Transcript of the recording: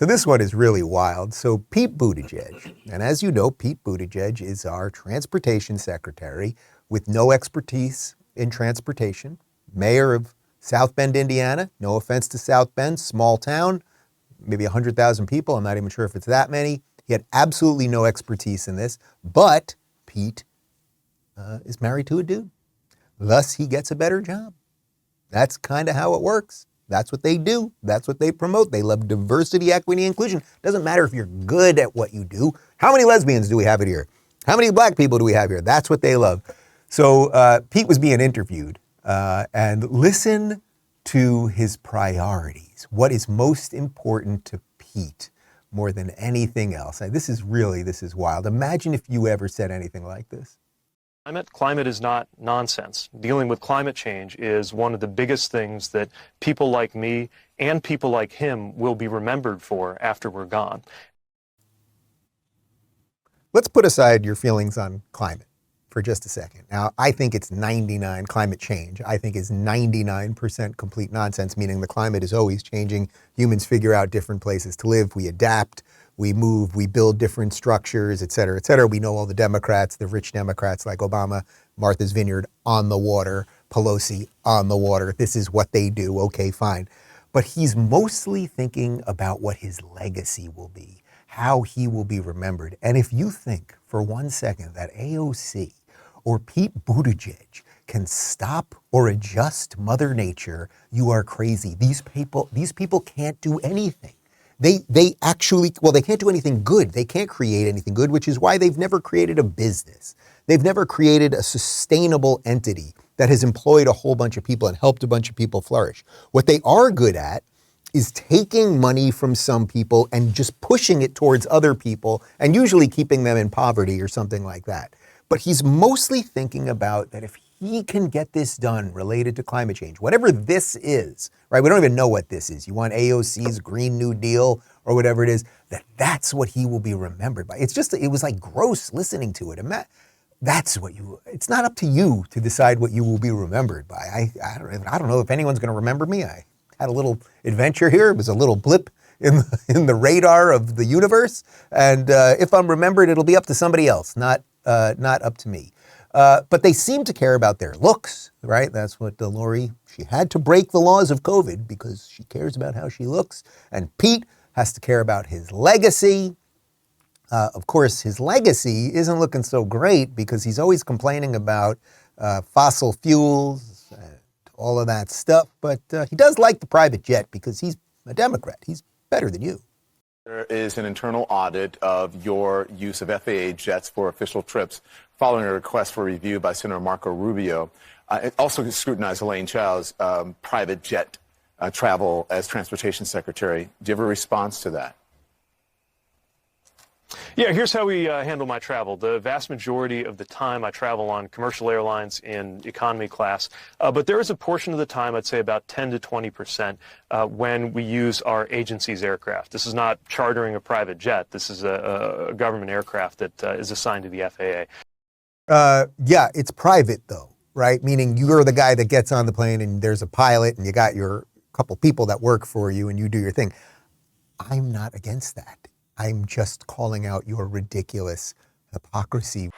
So this one is really wild. So Pete Buttigieg, and as you know, Pete Buttigieg is our transportation secretary with no expertise in transportation, mayor of South Bend, Indiana. No offense to South Bend, small town, maybe 100,000 people. I'm not even sure if it's that many. He had absolutely no expertise in this, but Pete is married to a dude. Thus, he gets a better job. That's kind of how it works. That's what they do. That's what they promote. They love diversity, equity, inclusion. Doesn't matter if you're good at what you do. How many lesbians do we have here? How many black people do we have here? That's what they love. So Pete was being interviewed, and listen to his priorities. What is most important to Pete more than anything else? This is wild. Imagine if you ever said anything like this. Climate is not nonsense. Dealing with climate change is one of the biggest things that people like me and people like him will be remembered for after we're gone. Let's put aside your feelings on climate for just a second. Now, I think it's climate change. I think is 99% complete nonsense, meaning the climate is always changing. Humans figure out different places to live. We adapt. We move, we build different structures, et cetera, et cetera. We know all the Democrats, the rich Democrats like Obama, Martha's Vineyard on the water, Pelosi on the water. This is what they do. Okay, fine. But he's mostly thinking about what his legacy will be, how he will be remembered. And if you think for 1 second that AOC or Pete Buttigieg can stop or adjust Mother Nature, you are crazy. These people can't do anything. They actually, well, they can't do anything good. They can't create anything good, which is why they've never created a business. They've never created a sustainable entity that has employed a whole bunch of people and helped a bunch of people flourish. What they are good at is taking money from some people and just pushing it towards other people and usually keeping them in poverty or something like that. But he's mostly thinking about that if he can get this done related to climate change, whatever this is, right? We don't even know what this is. You want AOC's Green New Deal or whatever it is, that's what he will be remembered by. It was like gross listening to it. It's not up to you to decide what you will be remembered by. I don't know if anyone's going to remember me. I had a little adventure here. It was a little blip in the radar of the universe. And if I'm remembered, it'll be up to somebody else, not up to me. But they seem to care about their looks, right? That's what Lori, she had to break the laws of COVID because she cares about how she looks. And Pete has to care about his legacy. Of course, his legacy isn't looking so great because he's always complaining about fossil fuels, all of that stuff. But he does like the private jet because he's a Democrat. He's better than you. There is an internal audit of your use of FAA jets for official trips following a request for review by Senator Marco Rubio. It also scrutinized Elaine Chao's private jet travel as transportation secretary. Do you have a response to that? Yeah, here's how we handle my travel. The vast majority of the time I travel on commercial airlines in economy class, but there is a portion of the time, I'd say about 10 to 20%, when we use our agency's aircraft. This is not chartering a private jet. This is a government aircraft that is assigned to the FAA. Yeah, it's private though, right? Meaning you're the guy that gets on the plane and there's a pilot and you got your couple people that work for you and you do your thing. I'm not against that. I'm just calling out your ridiculous hypocrisy.